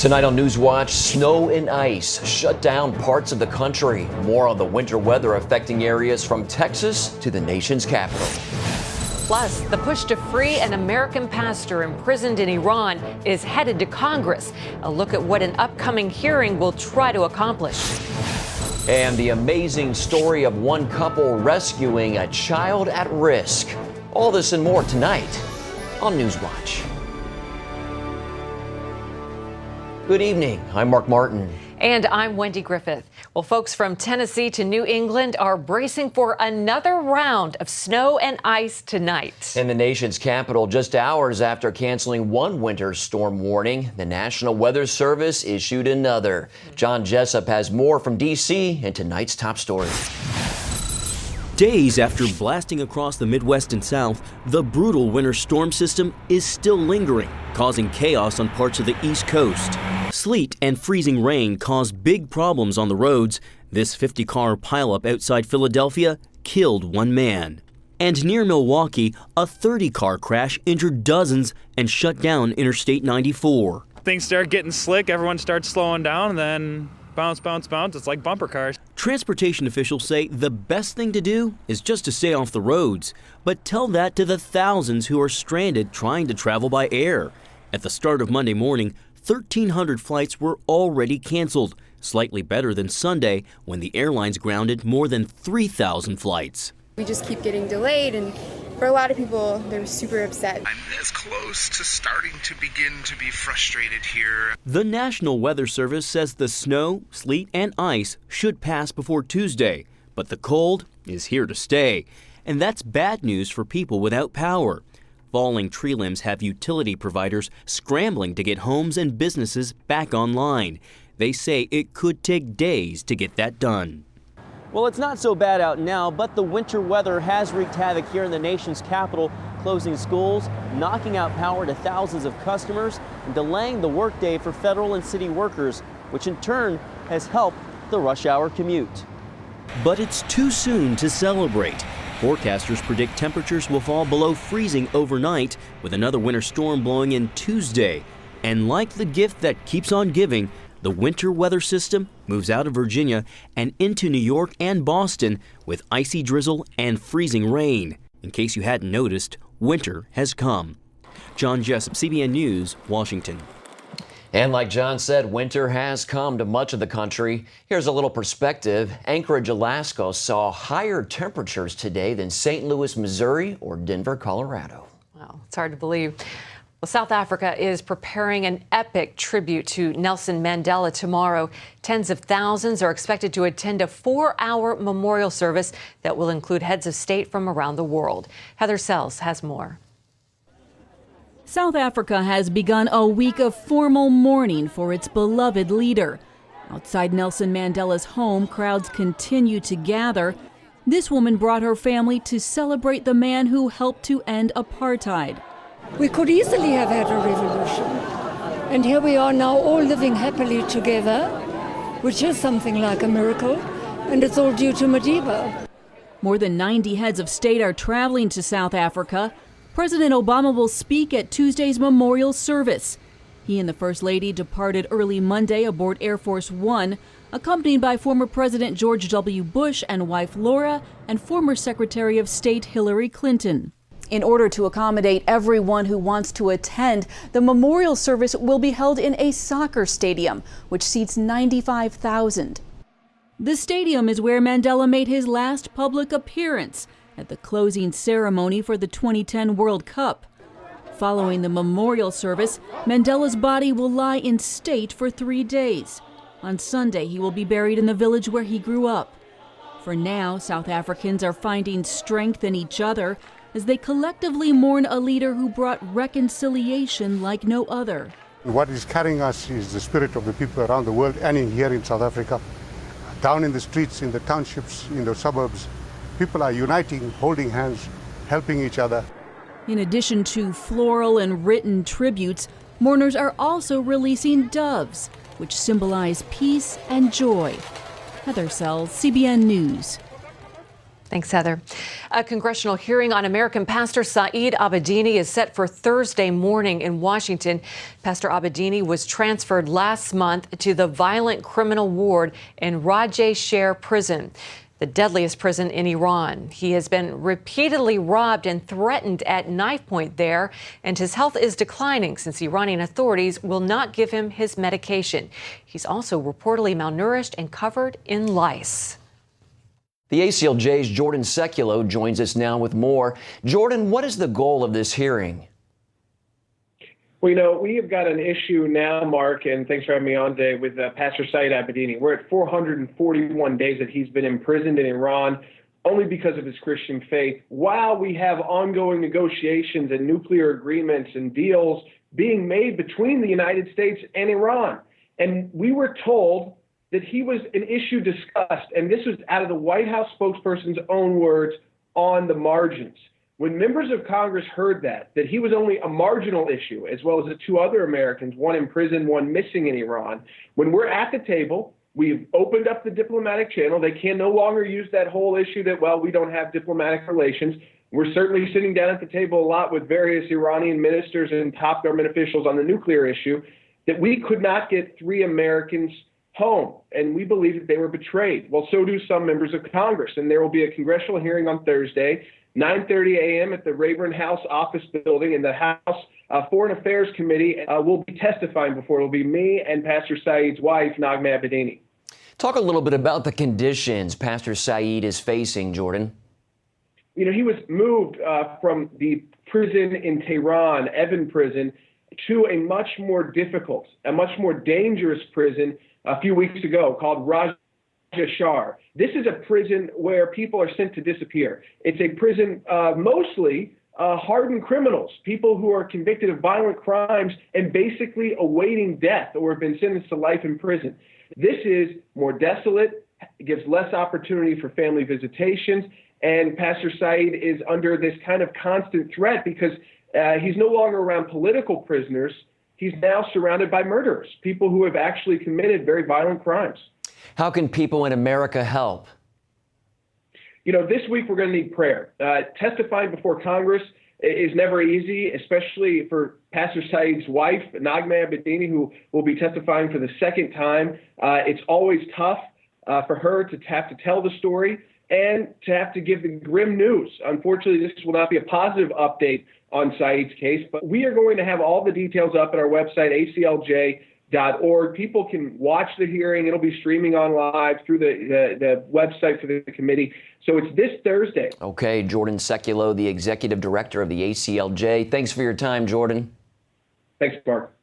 Tonight on NewsWatch, snow and ice shut down parts of the country. More on the winter weather affecting areas from Texas to the nation's capital. Plus, the push to free an American pastor imprisoned in Iran is headed to Congress. A look at what an upcoming hearing will try to accomplish. And the amazing story of one couple rescuing a child at risk. All this and more tonight on NewsWatch. Good evening. I'm Mark Martin. And I'm Wendy Griffith. Well, folks from Tennessee to New England are bracing for another round of snow and ice tonight. In the nation's capital, just hours after canceling one winter storm warning, the National Weather Service issued another. John Jessup has more from D.C. in tonight's top story. Days after blasting across the Midwest and South, the brutal winter storm system is still lingering, causing chaos on parts of the East Coast. Sleet and freezing rain caused big problems on the roads. This 50-car pileup outside Philadelphia killed one man. And near Milwaukee, a 30-car crash injured dozens and shut down Interstate 94. Things start getting slick, everyone starts slowing down, and then bounce, bounce, bounce. It's like bumper cars. Transportation officials say the best thing to do is just to stay off the roads. But tell that to the thousands who are stranded trying to travel by air. At the start of Monday morning, 1,300 flights were already canceled, slightly better than Sunday when the airlines grounded more than 3,000 flights. We just keep getting delayed, and for a lot of people, they're super upset. I'm as close to starting to begin to be frustrated here. The National Weather Service says the snow, sleet, and ice should pass before Tuesday, but the cold is here to stay. And that's bad news for people without power. Falling tree limbs have utility providers scrambling to get homes and businesses back online. They say it could take days to get that done. Well, it's not so bad out now, but the winter weather has wreaked havoc here in the nation's capital, closing schools, knocking out power to thousands of customers, and delaying the workday for federal and city workers, which in turn has helped the rush hour commute. But it's too soon to celebrate. Forecasters predict temperatures will fall below freezing overnight, with another winter storm blowing in Tuesday. And like the gift that keeps on giving, the winter weather system moves out of Virginia and into New York and Boston with icy drizzle and freezing rain. In case you hadn't noticed, winter has come. John Jessup, CBN News, Washington. And like John said, winter has come to much of the country. Here's a little perspective. Anchorage, Alaska saw higher temperatures today than St. Louis, Missouri or Denver, Colorado. Wow, it's hard to believe. Well, South Africa is preparing an epic tribute to Nelson Mandela tomorrow. Tens of thousands are expected to attend a 4-hour memorial service that will include heads of state from around the world. Heather Sells has more. South Africa has begun a week of formal mourning for its beloved leader. Outside Nelson Mandela's home, crowds continue to gather. This woman brought her family to celebrate the man who helped to end apartheid. We could easily have had a revolution. And here we are now all living happily together, which is something like a miracle. And it's all due to Madiba. More than 90 heads of state are traveling to South Africa. President Obama will speak at Tuesday's memorial service. He and the First Lady departed early Monday aboard Air Force One, accompanied by former President George W. Bush and wife Laura and former Secretary of State Hillary Clinton. In order to accommodate everyone who wants to attend, the memorial service will be held in a soccer stadium, which seats 95,000. The stadium is where Mandela made his last public appearance at the closing ceremony for the 2010 World Cup. Following the memorial service, Mandela's body will lie in state for 3 days. On Sunday, he will be buried in the village where he grew up. For now, South Africans are finding strength in each other as they collectively mourn a leader who brought reconciliation like no other. What is carrying us is the spirit of the people around the world and here in South Africa. Down in the streets, in the townships, in the suburbs, people are uniting, holding hands, helping each other. In addition to floral and written tributes, mourners are also releasing doves, which symbolize peace and joy. Heather Sells, CBN News. Thanks, Heather. A congressional hearing on American pastor Saeed Abedini is set for Thursday morning in Washington. Pastor Abedini was transferred last month to the violent criminal ward in Rajeh Share prison, the deadliest prison in Iran. He has been repeatedly robbed and threatened at knife point there, and his health is declining since Iranian authorities will not give him his medication. He's also reportedly malnourished and covered in lice. The ACLJ's Jordan Seculo joins us now with more. Jordan, what is the goal of this hearing? Well, we have got an issue now, Mark, and thanks for having me on today, with Pastor Saeed Abedini. We're at 441 days that he's been imprisoned in Iran only because of his Christian faith, while we have ongoing negotiations and nuclear agreements and deals being made between the United States and Iran. And we were told that he was an issue discussed, and this was out of the White House spokesperson's own words, on the margins. When members of Congress heard that he was only a marginal issue, as well as the two other Americans, one in prison, one missing in Iran, when we're at the table, we've opened up the diplomatic channel. They can no longer use that whole issue that, well, we don't have diplomatic relations. We're certainly sitting down at the table a lot with various Iranian ministers and top government officials on the nuclear issue, that we could not get 3 Americans home, and we believe that they were betrayed. Well, so do some members of Congress, and there will be a congressional hearing on Thursday, 9:30 a.m. at the Rayburn House office building, and the House Foreign Affairs Committee will be testifying before. It will be me and Pastor Saeed's wife, Nagma Abedini. Talk a little bit about the conditions Pastor Saeed is facing, Jordan. He was moved from the prison in Tehran, Evin prison, to a much more difficult, a much more dangerous prison a few weeks ago called Rajeh Share. This is a prison where people are sent to disappear. It's a prison mostly hardened criminals, people who are convicted of violent crimes and basically awaiting death or have been sentenced to life in prison. This is more desolate, gives less opportunity for family visitations, and Pastor Saeed is under this kind of constant threat because he's no longer around political prisoners. He's now surrounded by murderers, people who have actually committed very violent crimes. How can people in America help? This week we're going to need prayer. Testifying before Congress is never easy, especially for Pastor Saeed's wife, Nagma Abedini, who will be testifying for the second time. It's always tough for her to have to tell the story and to have to give the grim news. Unfortunately, this will not be a positive update on Saeed's case, but we are going to have all the details up at our website, aclj.org. People can watch the hearing. It'll be streaming on live through the website for the committee. So it's this Thursday. Okay, Jordan Seculo, the executive director of the ACLJ. Thanks for your time, Jordan. Thanks, Mark.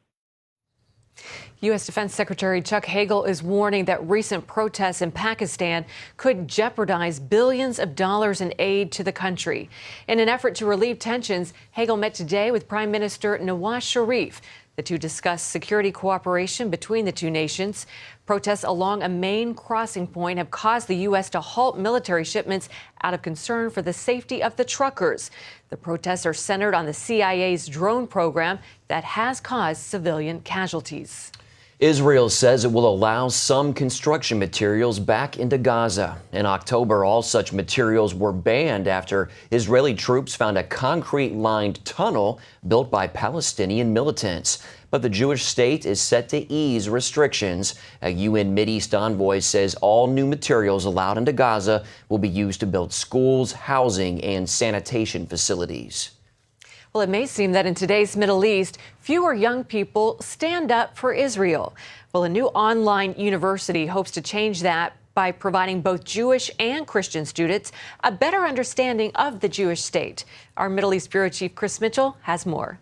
U.S. Defense Secretary Chuck Hagel is warning that recent protests in Pakistan could jeopardize billions of dollars in aid to the country. In an effort to relieve tensions, Hagel met today with Prime Minister Nawaz Sharif. The two discussed security cooperation between the two nations. Protests along a main crossing point have caused the U.S. to halt military shipments out of concern for the safety of the truckers. The protests are centered on the CIA's drone program that has caused civilian casualties. Israel says it will allow some construction materials back into Gaza. In October, all such materials were banned after Israeli troops found a concrete-lined tunnel built by Palestinian militants. But the Jewish state is set to ease restrictions. A UN Mideast envoy says all new materials allowed into Gaza will be used to build schools, housing, and sanitation facilities. Well, it may seem that in today's Middle East, fewer young people stand up for Israel. Well, a new online university hopes to change that by providing both Jewish and Christian students a better understanding of the Jewish state. Our Middle East Bureau Chief Chris Mitchell has more.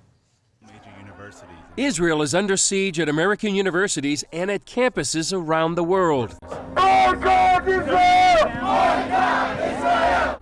Israel is under siege at American universities and at campuses around the world.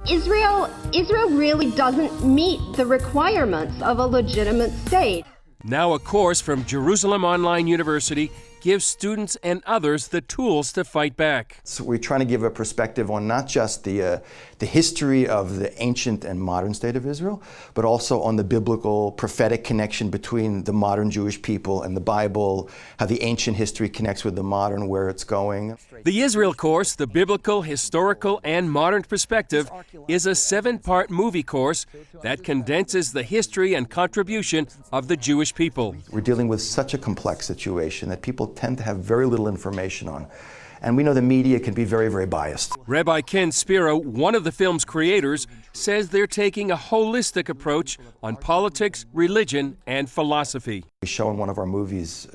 Israel really doesn't meet the requirements of a legitimate state. Now a course from Jerusalem Online University gives students and others the tools to fight back. So we're trying to give a perspective on not just the history of the ancient and modern state of Israel, but also on the biblical prophetic connection between the modern Jewish people and the Bible, how the ancient history connects with the modern, where it's going. The Israel course, The Biblical, Historical, and Modern Perspective, is a 7-part movie course that condenses the history and contribution of the Jewish people. We're dealing with such a complex situation that people tend to have very little information on. And we know the media can be very, very biased. Rabbi Ken Spiro, one of the film's creators, says they're taking a holistic approach on politics, religion, and philosophy. We show in one of our movies,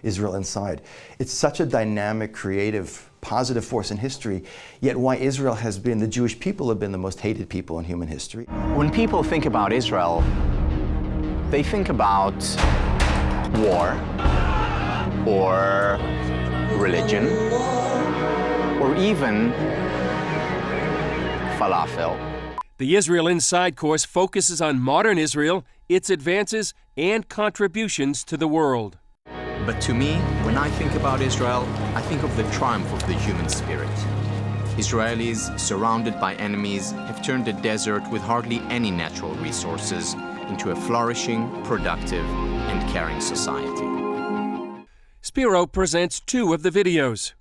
Israel Inside. It's such a dynamic, creative, positive force in history, yet why Israel has been, the Jewish people have been the most hated people in human history. When people think about Israel, they think about war, or religion, or even falafel. The Israel Inside course focuses on modern Israel, its advances, and contributions to the world. But to me, when I think about Israel, I think of the triumph of the human spirit. Israelis, surrounded by enemies, have turned a desert with hardly any natural resources into a flourishing, productive, and caring society. Spiro presents 2 of the videos.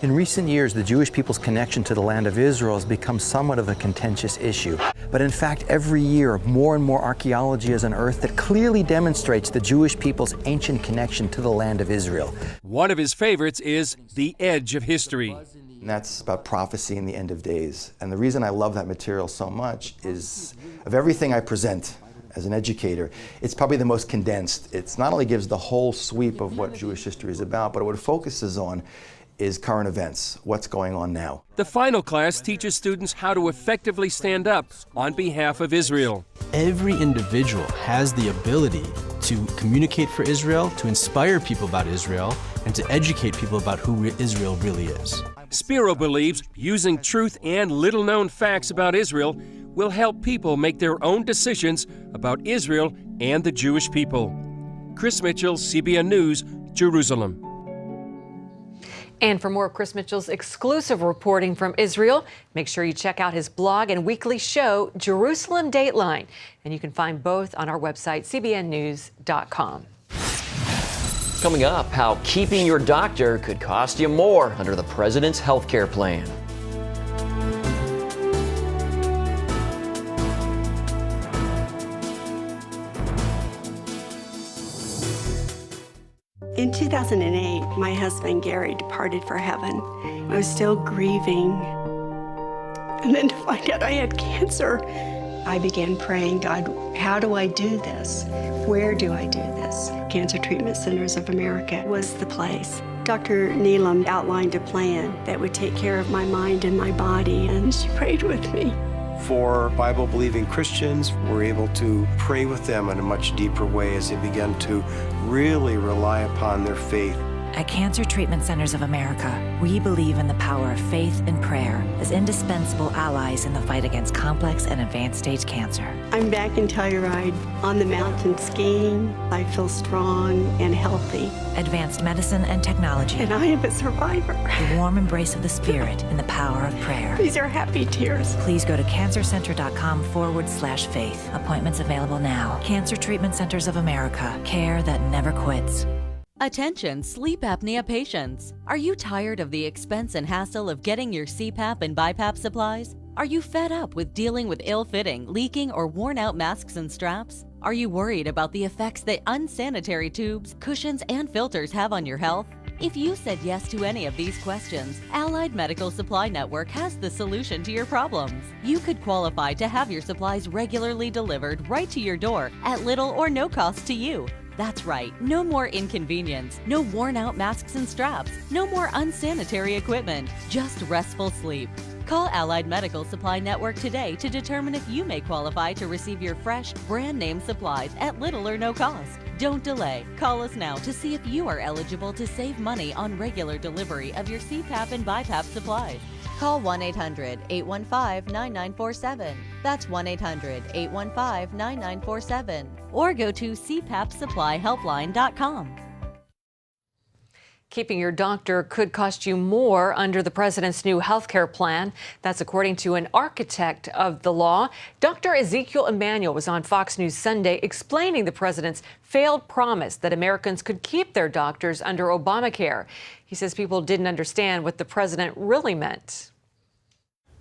In recent years, the Jewish people's connection to the land of Israel has become somewhat of a contentious issue. But in fact, every year, more and more archaeology is unearthed that clearly demonstrates the Jewish people's ancient connection to the land of Israel. One of his favorites is The Edge of History. And that's about prophecy in the end of days. And the reason I love that material so much is, of everything I present as an educator, it's probably the most condensed. It not only gives the whole sweep of what Jewish history is about, but what it focuses on is current events, what's going on now. The final class teaches students how to effectively stand up on behalf of Israel. Every individual has the ability to communicate for Israel, to inspire people about Israel, and to educate people about who Israel really is. Spiro believes using truth and little-known facts about Israel will help people make their own decisions about Israel and the Jewish people. Chris Mitchell, CBN News, Jerusalem. And for more of Chris Mitchell's exclusive reporting from Israel, make sure you check out his blog and weekly show, Jerusalem Dateline. And you can find both on our website, cbnnews.com. Coming up, how keeping your doctor could cost you more under the president's health care plan. In 2008, my husband Gary departed for heaven. I was still grieving. And then to find out I had cancer, I began praying, God, how do I do this? Where do I do this? Cancer Treatment Centers of America was the place. Dr. Neelam outlined a plan that would take care of my mind and my body, and she prayed with me. For Bible-believing Christians, we're able to pray with them in a much deeper way as they begin to really rely upon their faith. At Cancer Treatment Centers of America, we believe in the power of faith and prayer as indispensable allies in the fight against complex and advanced stage cancer. I'm back in Telluride on the mountain skiing. I feel strong and healthy. Advanced medicine and technology. And I am a survivor. The warm embrace of the Spirit and the power of prayer. These are happy tears. Please go to cancercenter.com/faith. Appointments available now. Cancer Treatment Centers of America. Care that never quits. Attention sleep apnea patients. Are you tired of the expense and hassle of getting your CPAP and BiPAP supplies? Are you fed up with dealing with ill-fitting, leaking, or worn-out masks and straps? Are you worried about the effects that unsanitary tubes, cushions, and filters have on your health? If you said yes to any of these questions, Allied Medical Supply Network has the solution to your problems. You could qualify to have your supplies regularly delivered right to your door at little or no cost to you. That's right, no more inconvenience, no worn-out masks and straps, no more unsanitary equipment, just restful sleep. Call Allied Medical Supply Network today to determine if you may qualify to receive your fresh, brand-name supplies at little or no cost. Don't delay. Call us now to see if you are eligible to save money on regular delivery of your CPAP and BiPAP supplies. Call 1-800-815-9947. That's 1-800-815-9947. Or go to cpapsupplyhelpline.com. Keeping your doctor could cost you more under the president's new health care plan. That's according to an architect of the law. Dr. Ezekiel Emanuel was on Fox News Sunday explaining the president's failed promise that Americans could keep their doctors under Obamacare. He says people didn't understand what the president really meant.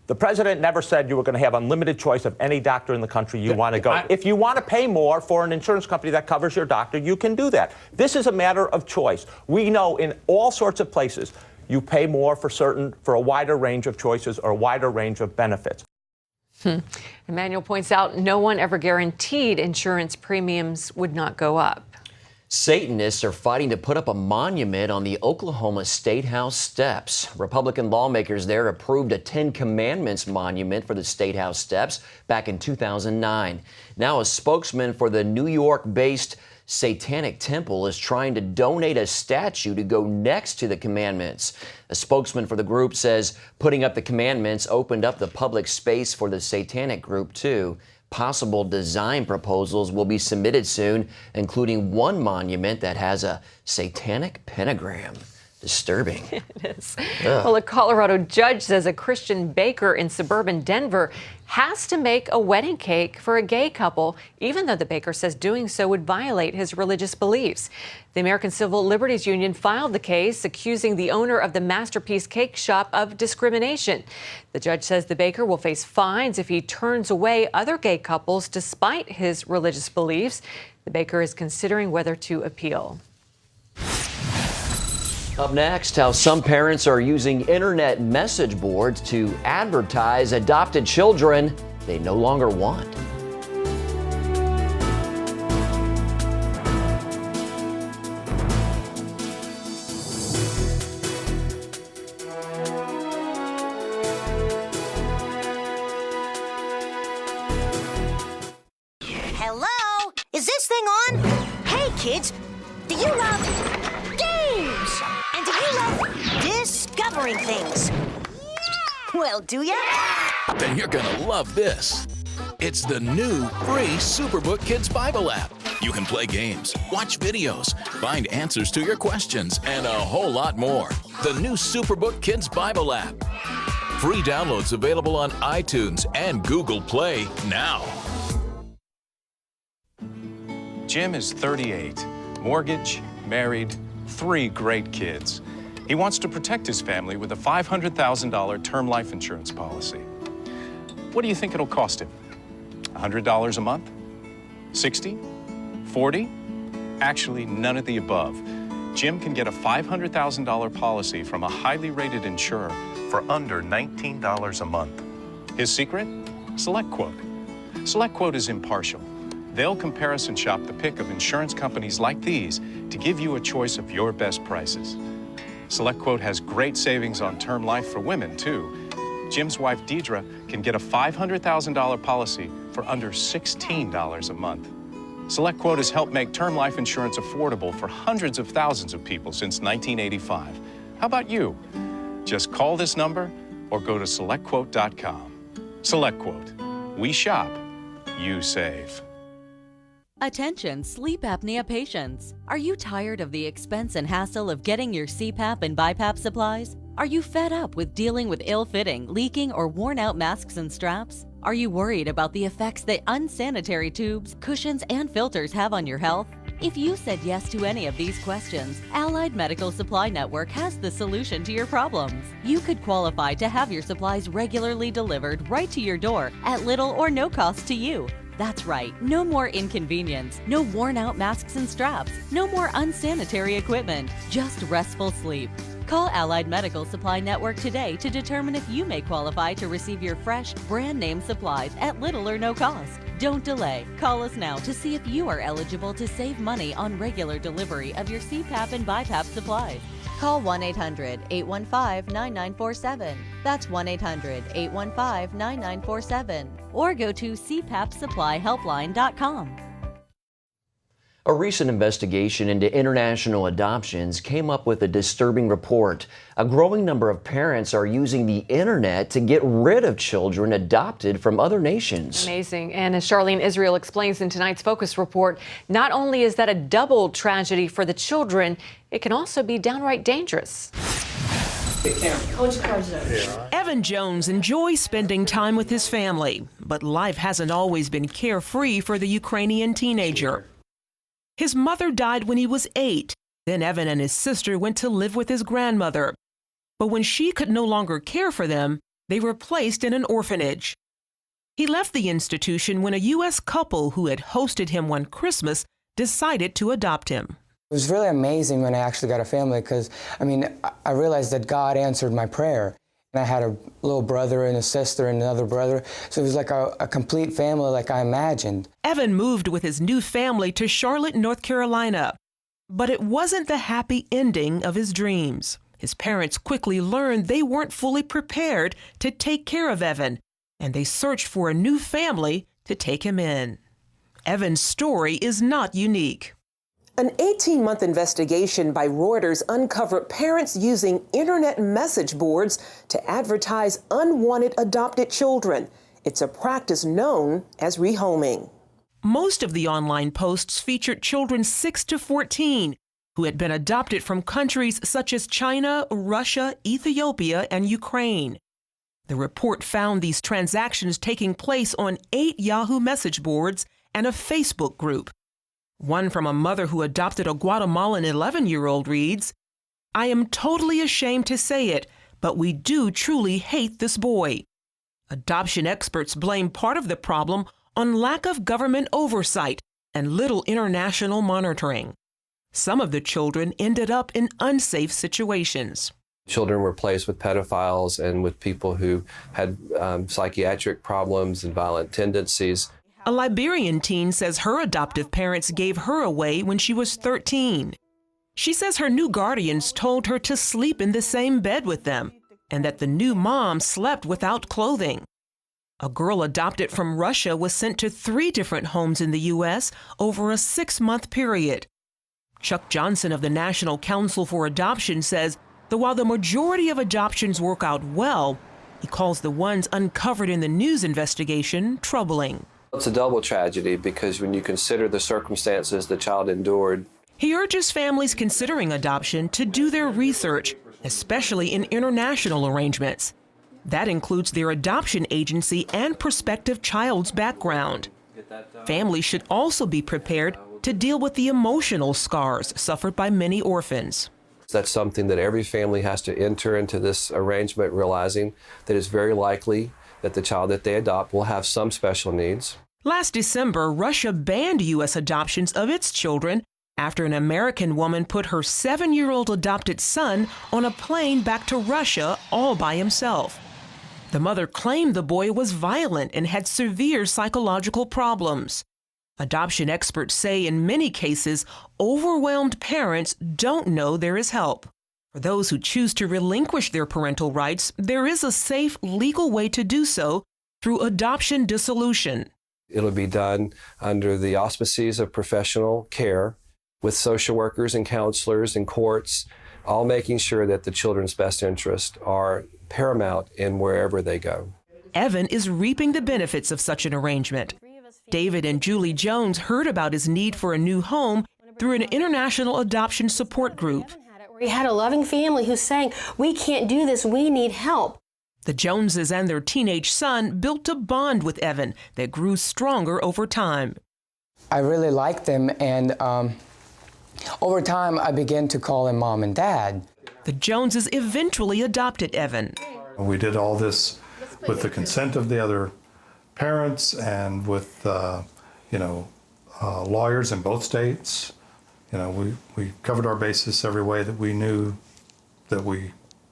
The president never said you were going to have unlimited choice of any doctor in the country you want to go. If you want to pay more for an insurance company that covers your doctor, you can do that. This is a matter of choice. We know in all sorts of places you pay more for a wider range of choices or a wider range of benefits. Emanuel points out no one ever guaranteed insurance premiums would not go up. Satanists are fighting to put up a monument on the Oklahoma State House steps. Republican lawmakers there approved a 10 Commandments monument for the State House steps back in 2009. Now a spokesman for the New York-based Satanic Temple is trying to donate a statue to go next to the commandments. A spokesman for the group says putting up the commandments opened up the public space for the Satanic group too. Possible design proposals will be submitted soon, including one monument that has a satanic pentagram. Disturbing. It is. Well, a Colorado judge says a Christian baker in suburban Denver has to make a wedding cake for a gay couple, even though the baker says doing so would violate his religious beliefs. The American Civil Liberties Union filed the case, accusing the owner of the Masterpiece Cake Shop of discrimination. The judge says the baker will face fines if he turns away other gay couples despite his religious beliefs. The baker is considering whether to appeal. Up next, how some parents are using internet message boards to advertise adopted children they no longer want. Hello? Is this thing on? Hey, kids, do you love games? And do you love discovering things? Well, do ya? Then you're gonna love this. It's the new free Superbook Kids Bible app. You can play games, watch videos, find answers to your questions, and a whole lot more. The new Superbook Kids Bible app. Free downloads available on iTunes and Google Play now. Jim is 38, mortgage, married, 3 great kids. He wants to protect his family with a $500,000 term life insurance policy. What do you think it'll cost him? $100 a month? 60? 40? Actually, none of the above. Jim can get a $500,000 policy from a highly rated insurer for under $19 a month. His secret? SelectQuote. SelectQuote is impartial. They'll comparison and shop the pick of insurance companies like these to give you a choice of your best prices. SelectQuote has great savings on term life for women, too. Jim's wife, Deidre, can get a $500,000 policy for under $16 a month. SelectQuote has helped make term life insurance affordable for hundreds of thousands of people since 1985. How about you? Just call this number or go to SelectQuote.com. SelectQuote. We shop, you save. Attention sleep apnea patients. Are you tired of the expense and hassle of getting your CPAP and BiPAP supplies? Are you fed up with dealing with ill-fitting, leaking, or worn-out masks and straps? Are you worried about the effects that unsanitary tubes, cushions, and filters have on your health? If you said yes to any of these questions, Allied Medical Supply Network has the solution to your problems. You could qualify to have your supplies regularly delivered right to your door at little or no cost to you. That's right, no more inconvenience, no worn-out masks and straps, no more unsanitary equipment, just restful sleep. Call Allied Medical Supply Network today to determine if you may qualify to receive your fresh, brand-name supplies at little or no cost. Don't delay. Call us now to see if you are eligible to save money on regular delivery of your CPAP and BiPAP supplies. Call 1-800-815-9947. That's 1-800-815-9947. Or go to cpapsupplyhelpline.com. A recent investigation into international adoptions came up with a disturbing report. A growing number of parents are using the internet to get rid of children adopted from other nations. Amazing. And as Charlene Israel explains in tonight's Focus Report, not only is that a double tragedy for the children, it can also be downright dangerous. Evan Jones enjoys spending time with his family, but life hasn't always been carefree for the Ukrainian teenager. His mother died when he was 8. Then Evan and his sister went to live with his grandmother. But when she could no longer care for them, they were placed in an orphanage. He left the institution when a U.S. couple who had hosted him one Christmas decided to adopt him. It was really amazing when I actually got a family because, I realized that God answered my prayer. And I had a little brother and a sister and another brother, so it was like a complete family like I imagined. Evan moved with his new family to Charlotte, North Carolina. But it wasn't the happy ending of his dreams. His parents quickly learned they weren't fully prepared to take care of Evan, and they searched for a new family to take him in. Evan's story is not unique. An 18-month investigation by Reuters uncovered parents using internet message boards to advertise unwanted adopted children. It's a practice known as rehoming. Most of the online posts featured children 6 to 14 who had been adopted from countries such as China, Russia, Ethiopia, and Ukraine. The report found these transactions taking place on 8 Yahoo message boards and a Facebook group. One from a mother who adopted a Guatemalan 11-year-old reads, "I am totally ashamed to say it, but we do truly hate this boy." Adoption experts blame part of the problem on lack of government oversight and little international monitoring. Some of the children ended up in unsafe situations. Children were placed with pedophiles and with people who had psychiatric problems and violent tendencies. A Liberian teen says her adoptive parents gave her away when she was 13. She says her new guardians told her to sleep in the same bed with them and that the new mom slept without clothing. A girl adopted from Russia was sent to 3 different homes in the U.S. over a 6-month period. Chuck Johnson of the National Council for Adoption says that while the majority of adoptions work out well, he calls the ones uncovered in the news investigation troubling. It's a double tragedy because when you consider the circumstances the child endured. He urges families considering adoption to do their research, especially in international arrangements. That includes their adoption agency and prospective child's background. Families should also be prepared to deal with the emotional scars suffered by many orphans. That's something that every family has to enter into this arrangement realizing that it's very likely that the child that they adopt will have some special needs. Last December, Russia banned U.S. adoptions of its children after an American woman put her 7-year-old adopted son on a plane back to Russia all by himself. The mother claimed the boy was violent and had severe psychological problems. Adoption experts say in many cases, overwhelmed parents don't know there is help. For those who choose to relinquish their parental rights, there is a safe legal way to do so through adoption dissolution. It'll be done under the auspices of professional care with social workers and counselors and courts, all making sure that the children's best interests are paramount in wherever they go. Evan is reaping the benefits of such an arrangement. David and Julie Jones heard about his need for a new home through an international adoption support group. We had a loving family who's saying, "We can't do this, we need help." The Joneses and their teenage son built a bond with Evan that grew stronger over time. I really liked them, and over time I began to call them Mom and Dad. The Joneses eventually adopted Evan. We did all this with the consent of the other parents and with lawyers in both states. We covered our bases every way that we knew that we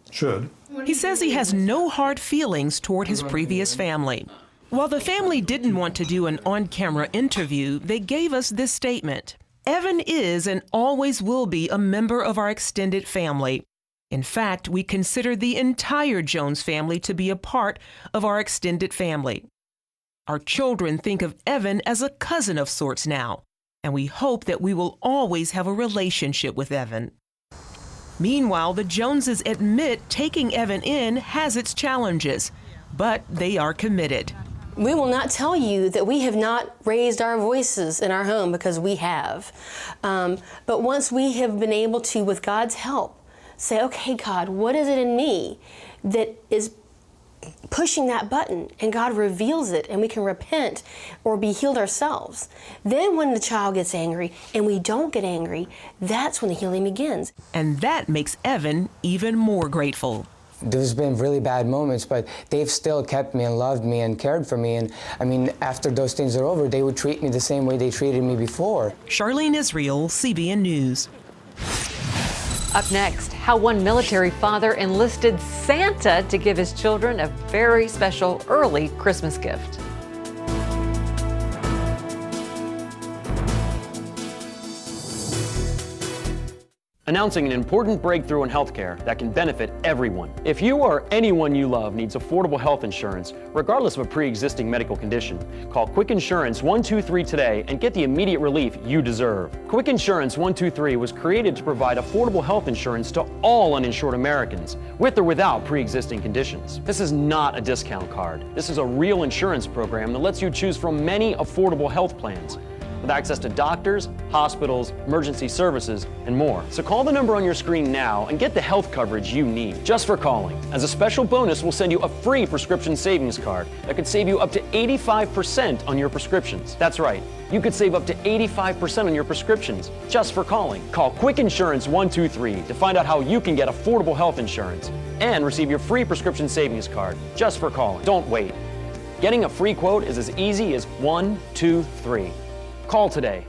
should. He says he has no hard feelings toward his previous family. While the family didn't want to do an on-camera interview, they gave us this statement. Evan is and always will be a member of our extended family. In fact, we consider the entire Jones family to be a part of our extended family. Our children think of Evan as a cousin of sorts now, And we hope that we will always have a relationship with Evan. Meanwhile, the Joneses admit taking Evan in has its challenges, but they are committed. We will not tell you that we have not raised our voices in our home, because we have. But once we have been able to, with God's help, say, okay, God, what is it in me that is pushing that button? And God reveals it, and we can repent or be healed ourselves. Then when the child gets angry and we don't get angry, that's when the healing begins. And that makes Evan even more grateful. There's been really bad moments, but they've still kept me and loved me and cared for me. And I mean, after those things are over, they would treat me the same way they treated me before. Charlene Israel, CBN News. Up next, how one military father enlisted Santa to give his children a very special early Christmas gift. Announcing an important breakthrough in healthcare that can benefit everyone. If you or anyone you love needs affordable health insurance, regardless of a pre-existing medical condition, call Quick Insurance 123 today and get the immediate relief you deserve. Quick Insurance 123 was created to provide affordable health insurance to all uninsured Americans, with or without pre-existing conditions. This is not a discount card. This is a real insurance program that lets you choose from many affordable health plans, with access to doctors, hospitals, emergency services, and more. So call the number on your screen now and get the health coverage you need, just for calling. As a special bonus, we'll send you a free prescription savings card that could save you up to 85% on your prescriptions. That's right, you could save up to 85% on your prescriptions just for calling. Call Quick Insurance 123 to find out how you can get affordable health insurance and receive your free prescription savings card just for calling. Don't wait. Getting a free quote is as easy as 1, 2, 3. Call today.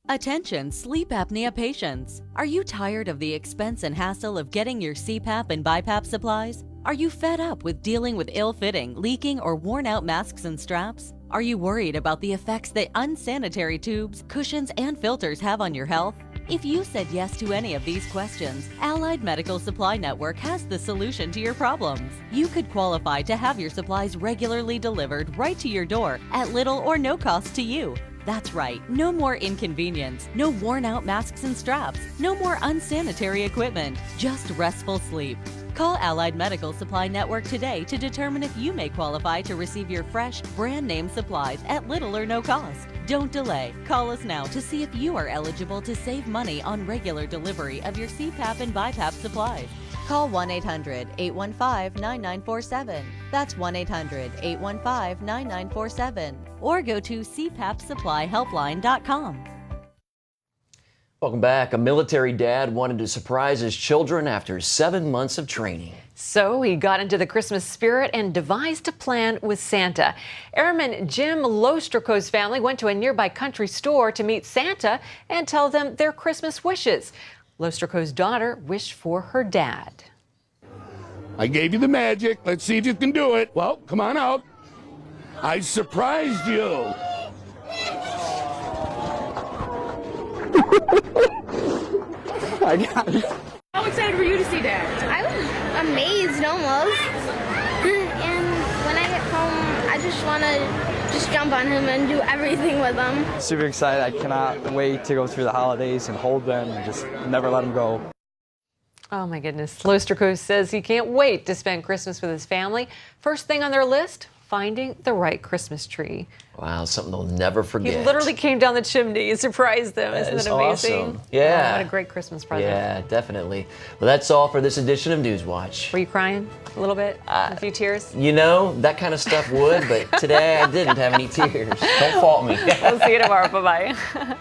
Attention sleep apnea patients. Are you tired of the expense and hassle of getting your CPAP and BiPAP supplies? Are you fed up with dealing with ill-fitting, leaking, or worn-out masks and straps? Are you worried about the effects that unsanitary tubes, cushions, and filters have on your health? If you said yes to any of these questions, Allied Medical Supply Network has the solution to your problems. You could qualify to have your supplies regularly delivered right to your door at little or no cost to you. That's right, no more inconvenience, no worn-out masks and straps, no more unsanitary equipment, just restful sleep. Call Allied Medical Supply Network today to determine if you may qualify to receive your fresh, brand-name supplies at little or no cost. Don't delay. Call us now to see if you are eligible to save money on regular delivery of your CPAP and BiPAP supplies. Call 1-800-815-9947. That's 1-800-815-9947. Or go to cpapsupplyhelpline.com. Welcome back. A military dad wanted to surprise his children after 7 months of training. So he got into the Christmas spirit and devised a plan with Santa. Airman Jim Lostraco's family went to a nearby country store to meet Santa and tell them their Christmas wishes. Lostraco's daughter wished for her dad. I gave you the magic. Let's see if you can do it. Well, come on out. I surprised you. I got it. How excited were you to see Dad? I was amazed almost. And when I get home, I just want to just jump on him and do everything with him. Super excited. I cannot wait to go through the holidays and hold them and just never let them go. Oh my goodness. Lostraco says he can't wait to spend Christmas with his family. First thing on their list, finding the right Christmas tree. Wow, something they'll never forget. He literally came down the chimney and surprised them. Isn't that amazing? Awesome. Yeah. Oh, what a great Christmas present. Yeah, definitely. Well, that's all for this edition of NewsWatch. Were you crying a little bit? A few tears? You know, that kind of stuff would, but today I didn't have any tears. Don't fault me. We'll see you tomorrow. Bye-bye.